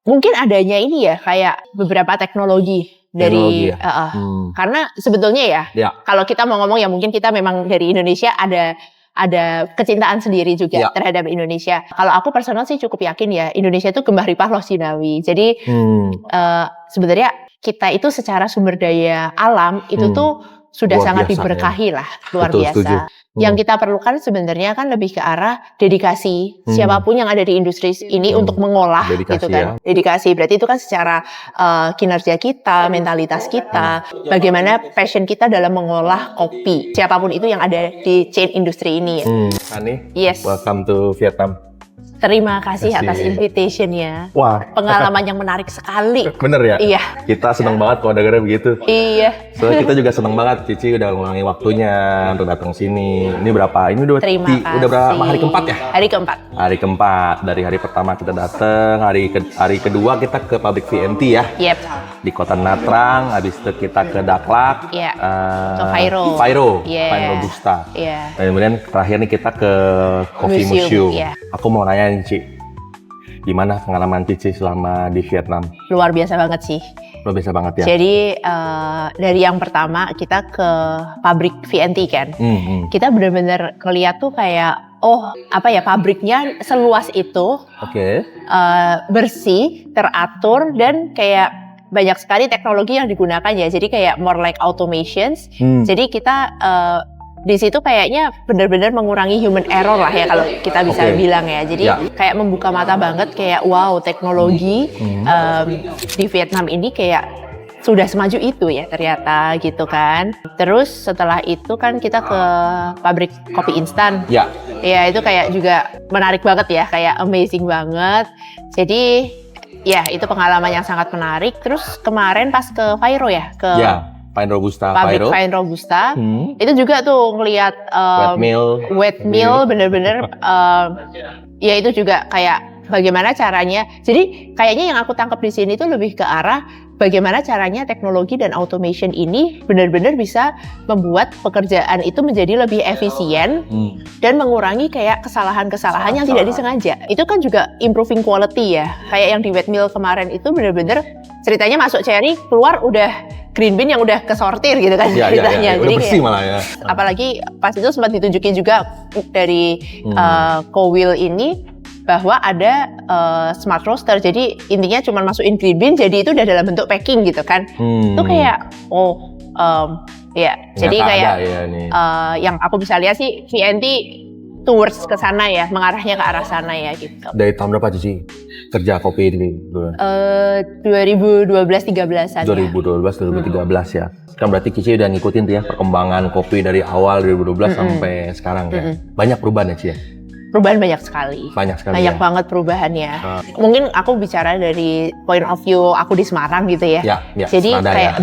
Mungkin adanya ini ya kayak beberapa teknologi dari ya? Karena sebetulnya ya kalau kita mau ngomong ya mungkin kita memang dari Indonesia ada kecintaan sendiri juga terhadap Indonesia. Kalau aku personal sih cukup yakin ya Indonesia itu gembah ripah loh Sinawi. Jadi sebenarnya kita itu secara sumber daya alam itu tuh sudah sangat diberkahi lah, luar biasa. Yang kita perlukan sebenarnya kan lebih ke arah dedikasi siapapun yang ada di industri ini untuk mengolah gitu kan. Dedikasi berarti itu kan secara kinerja kita, mentalitas kita, bagaimana passion kita dalam mengolah kopi. Siapapun itu yang ada di chain industri ini ya. Ani, yes. Welcome to Vietnam. Terima kasih atas invitation-nya. Wah, pengalaman yang menarik sekali. Bener ya? Iya. Kita seneng banget kalau dengarnya begitu. Iya. Soalnya kita juga seneng banget, Cici udah ngulangin waktunya untuk datang sini. Ini berapa? Ini udah berapa hari keempat ya? Hari keempat. Hari keempat. Dari hari pertama kita datang, hari kedua kita ke pabrik VNT ya. Yep. Di Kota Natrang, habis itu kita ke Daklak. Iya. Ke Fairo. Fairo Robusta. Iya. Dan kemudian terakhir nih kita ke Coffee Museum. Yeah. Aku mau nanya nih, Ci, gimana pengalaman Cici selama di Vietnam? Luar biasa banget sih. Luar biasa banget ya. Jadi dari yang pertama kita ke pabrik VNT kan. Kita benar-benar ngeliat tuh kayak pabriknya seluas itu. Bersih, teratur dan kayak banyak sekali teknologi yang digunakan ya. Jadi kayak more like automations. Jadi kita di situ kayaknya benar-benar mengurangi human error lah ya kalau kita bisa bilang ya. Jadi kayak membuka mata banget kayak wow teknologi di Vietnam ini kayak sudah semaju itu ya ternyata gitu kan. Terus setelah itu kan kita ke pabrik kopi instan. Ya itu kayak juga menarik banget ya, kayak amazing banget. Jadi ya itu pengalaman yang sangat menarik. Terus kemarin pas ke Fairo ya Fine Robusta, pabrik Fine Robusta, itu juga tuh ngelihat wet mill bener-bener, ya itu juga kayak bagaimana caranya. Jadi kayaknya yang aku tangkap di sini tuh lebih ke arah bagaimana caranya teknologi dan automation ini benar-benar bisa membuat pekerjaan itu menjadi lebih efisien dan mengurangi kayak kesalahan-kesalahan yang tidak disengaja. Itu kan juga improving quality ya. Kayak yang di wet mill kemarin itu benar-benar ceritanya masuk cherry, keluar udah green bean yang udah kesortir gitu kan ceritanya. Jadi bersih malah ya. Apalagi pas itu sempat ditunjukin juga dari Co-Will ini bahwa ada smart roaster. Jadi intinya cuma masukin green bean jadi itu udah dalam bentuk packing gitu kan. Itu kayak jadi kayak yang aku bisa lihat sih VNT towards ke sana ya, mengarahnya ke arah sana ya gitu. Dari tahun berapa sih kerja kopi ini? 2012-13an 2012-2013 ya. Kan berarti Cici udah ngikutin tuh ya perkembangan kopi dari awal 2012 sampai sekarang ya. Banyak perubahan ya Ci ya? Perubahan banyak sekali. Banyak banget perubahannya. Mungkin aku bicara dari point of view aku di Semarang gitu ya. Jadi kayak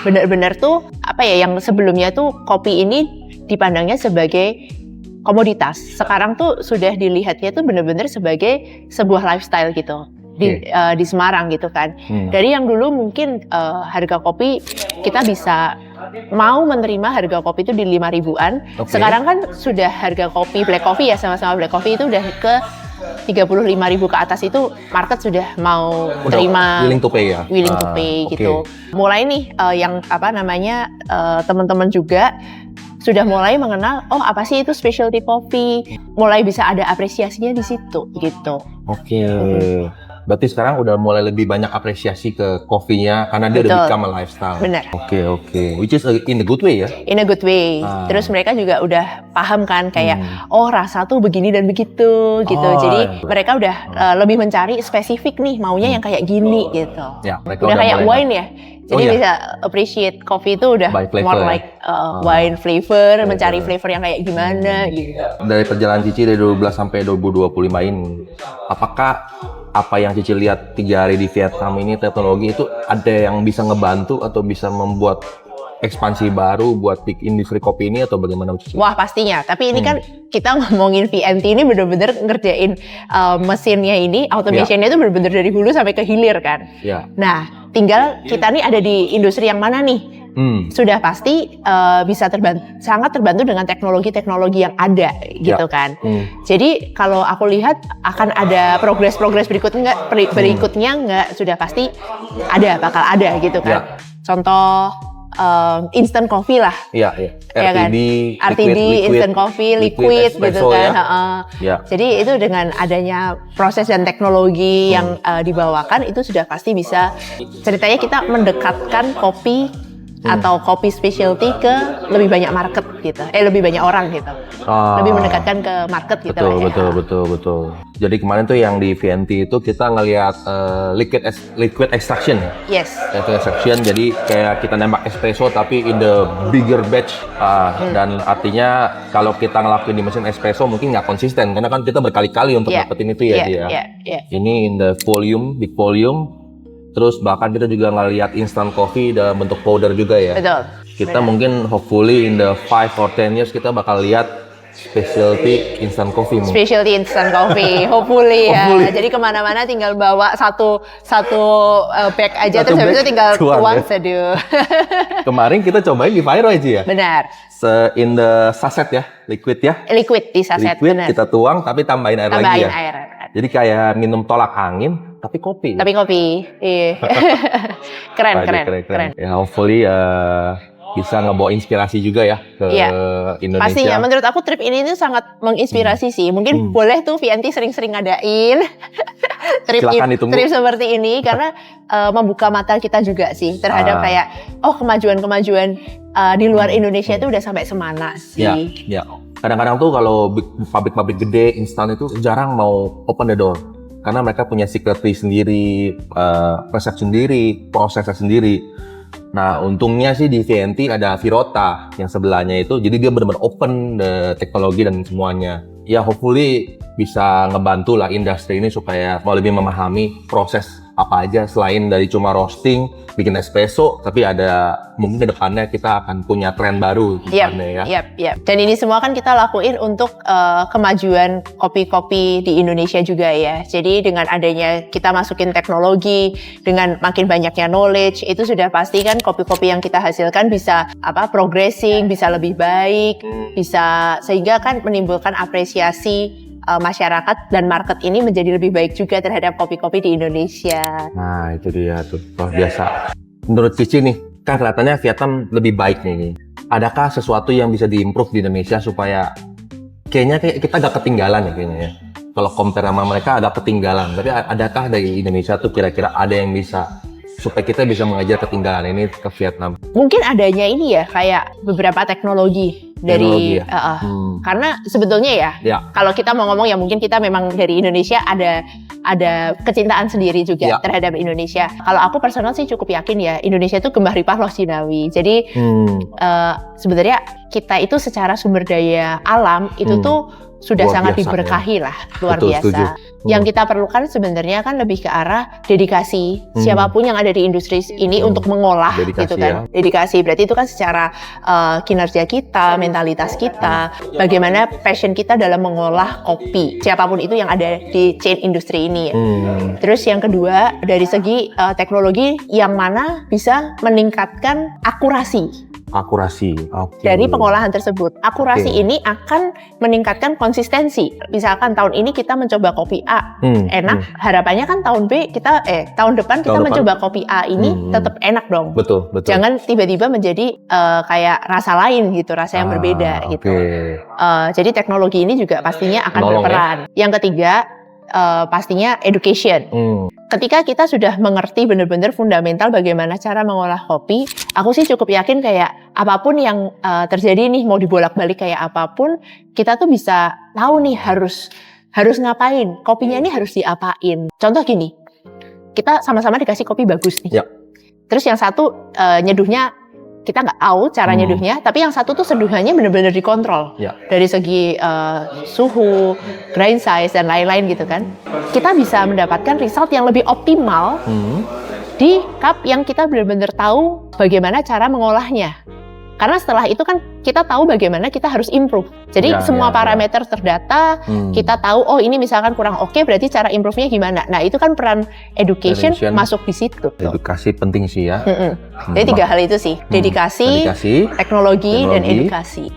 benar-benar tuh yang sebelumnya tuh kopi ini dipandangnya sebagai komoditas. Sekarang tuh sudah dilihatnya tuh benar-benar sebagai sebuah lifestyle gitu di Semarang gitu kan. Dari yang dulu mungkin harga kopi kita bisa mau menerima harga kopi itu di 5.000-an. Sekarang kan sudah harga kopi black coffee ya, sama-sama black coffee itu udah ke 35.000 ke atas, itu market sudah mau terima, willing to pay ya. Willing to pay gitu. Mulai nih yang teman-teman juga sudah mulai mengenal, apa sih itu specialty coffee, mulai bisa ada apresiasinya di situ gitu. Berarti sekarang udah mulai lebih banyak apresiasi ke kopinya karena dia udah become a lifestyle. Benar. Which is in a good way ya? In a good way. Terus mereka juga udah paham kan kayak, rasa tuh begini dan begitu gitu. Jadi mereka udah lebih mencari spesifik nih, maunya yang kayak gini gitu. Ya, mereka udah kayak wine ya. Jadi bisa appreciate coffee itu udah more like wine flavor, mencari flavor yang kayak gimana gitu. Dari perjalanan Cici dari 2012 sampai 2025 ini, apakah apa yang Cici lihat 3 hari di Vietnam ini teknologi itu ada yang bisa ngebantu atau bisa membuat ekspansi baru buat industri kopi ini atau bagaimana Cici? Wah pastinya, tapi ini kan kita ngomongin VNT ini bener-bener ngerjain mesinnya ini, automationnya itu bener-bener dari hulu sampai ke hilir kan. Nah tinggal kita nih ada di industri yang mana nih? sudah pasti bisa sangat terbantu dengan teknologi-teknologi yang ada gitu kan. Jadi kalau aku lihat akan ada progres-progres berikutnya nggak, sudah pasti bakal ada gitu kan. Contoh instant coffee lah. RTD, instant coffee, liquid gitu kan. Jadi itu dengan adanya proses dan teknologi yang dibawakan itu sudah pasti bisa, ceritanya kita mendekatkan kopi atau kopi specialty ke lebih banyak market gitu, lebih banyak orang gitu, lebih mendekatkan ke market gitu lah ya. Betul. Jadi kemarin tuh yang di VNT itu kita ngelihat liquid extraction. Yes. Liquid extraction, jadi kayak kita nembak espresso tapi in the bigger batch. Dan artinya kalau kita ngelakuin di mesin espresso mungkin nggak konsisten karena kan kita berkali-kali untuk dapetin itu ya dia. Ini in the big volume. Terus bahkan kita juga ngelihat instant coffee dalam bentuk powder juga ya. Betul. Kita mungkin hopefully in the 5 or 10 years kita bakal lihat specialty instant coffee. Specialty instant coffee, hopefully ya. Jadi kemana-mana tinggal bawa satu bag aja, terus habis itu tinggal tuang seduh. Kemarin kita cobain di Fire aja ya. Benar. In the sachet ya, liquid ya. Liquid di sachet. Liquid benar. Kita tuang tapi tambahin air lagi ya. Air. Jadi kayak minum tolak angin. Tapi kopi. Iya. keren. Ya, hopefully bisa ngebawa inspirasi juga ya ke Indonesia. Pastinya, menurut aku trip ini tuh sangat menginspirasi sih. Mungkin boleh tuh VNT sering-sering ngadain trip seperti ini karena membuka mata kita juga sih terhadap kayak kemajuan-kemajuan di luar Indonesia itu udah sampai semana sih. Ya. Kadang-kadang tuh kalau pabrik-pabrik gede instan itu jarang mau open the door. Karena mereka punya secretary sendiri, resep sendiri, prosesnya sendiri. Nah, untungnya sih di VNT ada Virota yang sebelahnya itu, jadi dia benar-benar open teknologi dan semuanya. Ya, hopefully bisa ngebantu lah industri ini supaya mau lebih memahami proses apa aja selain dari cuma roasting, bikin espresso, tapi ada mungkin ke depannya kita akan punya tren baru depannya ya. Dan ini semua kan kita lakuin untuk kemajuan kopi-kopi di Indonesia juga ya. Jadi dengan adanya kita masukin teknologi, dengan makin banyaknya knowledge, itu sudah pasti kan kopi-kopi yang kita hasilkan bisa progressing, bisa lebih baik, bisa sehingga kan menimbulkan apresiasi masyarakat dan market ini menjadi lebih baik juga terhadap kopi-kopi di Indonesia. Nah itu dia tuh, luar biasa. Menurut Cici nih, kan kelihatannya Vietnam lebih baik nih. Adakah sesuatu yang bisa diimprove di Indonesia supaya kayaknya kita agak ketinggalan ya kayaknya ya. Kalau compare sama mereka agak ketinggalan, tapi adakah dari Indonesia tuh kira-kira ada yang bisa supaya kita bisa mengajar ketinggalan ini ke Vietnam? Mungkin adanya ini ya, kayak beberapa teknologi dari karena sebetulnya ya kalau kita mau ngomong ya mungkin kita memang dari Indonesia ada kecintaan sendiri juga terhadap Indonesia. Kalau aku personal sih cukup yakin ya Indonesia itu gembah ripah loh Cinawi. Jadi sebenarnya kita itu secara sumber daya alam itu tuh sudah luar sangat diberkahi lah, luar biasa. Yang kita perlukan sebenarnya kan lebih ke arah dedikasi siapapun yang ada di industri ini untuk mengolah gitu kan. Dedikasi berarti itu kan secara kinerja kita, mentalitas kita, bagaimana passion kita dalam mengolah kopi. Siapapun itu yang ada di chain industri ini. Terus yang kedua dari segi teknologi yang mana bisa meningkatkan akurasi dari pengolahan tersebut. Akurasi ini akan meningkatkan konsistensi. Misalkan tahun ini kita mencoba kopi A enak, harapannya kan tahun depan kita mencoba kopi A ini tetap enak dong. Betul. Jangan tiba-tiba menjadi kayak rasa lain gitu, rasa yang berbeda gitu. Jadi teknologi ini juga pastinya akan berperan. Yang ketiga pastinya education. Ketika kita sudah mengerti benar-benar fundamental bagaimana cara mengolah kopi, aku sih cukup yakin kayak apapun yang terjadi nih, mau dibolak-balik kayak apapun, kita tuh bisa tahu nih harus ngapain, kopinya ini harus diapain. Contoh gini, kita sama-sama dikasih kopi bagus nih. Terus yang satu nyeduhnya kita nggak tahu cara nyeduhnya, tapi yang satu tuh seduhannya benar-benar dikontrol dari segi suhu, grind size dan lain-lain gitu kan. Kita bisa mendapatkan result yang lebih optimal di cup yang kita benar-benar tahu bagaimana cara mengolahnya. Karena setelah itu kan kita tahu bagaimana kita harus improve. Jadi semua parameter terdata, kita tahu oh ini misalkan kurang oke, berarti cara improve-nya gimana. Nah itu kan peran education masuk di situ. Edukasi penting sih ya. Jadi 3 hal itu sih, dedikasi, teknologi, dan edukasi.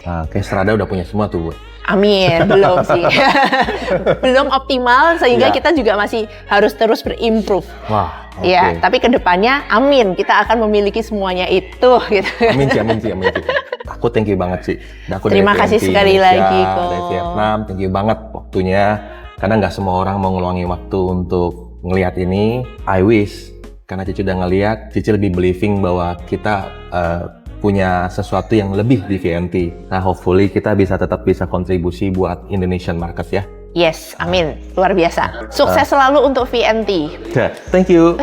Nah, kayak Strada udah punya semua tuh Bu. Amin, belum sih. Belum optimal sehingga kita juga masih harus terus berimprove. Wah, ya, tapi kedepannya amin, kita akan memiliki semuanya itu gitu. Amin sih. Aku thank you banget sih. Terima kasih sekali lagi kok. Dari Vietnam, thank you banget waktunya. Karena nggak semua orang mau ngeluangin waktu untuk ngelihat ini. I wish, karena Cici udah ngelihat, Cici lebih believing bahwa kita punya sesuatu yang lebih di VNT. Nah, hopefully kita tetap bisa kontribusi buat Indonesian market ya. Yes, amin. Luar biasa. Sukses selalu untuk VNT. Thank you.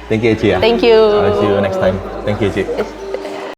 Thank you, Ci ya. Thank you. I'll see you next time. Thank you, Ci.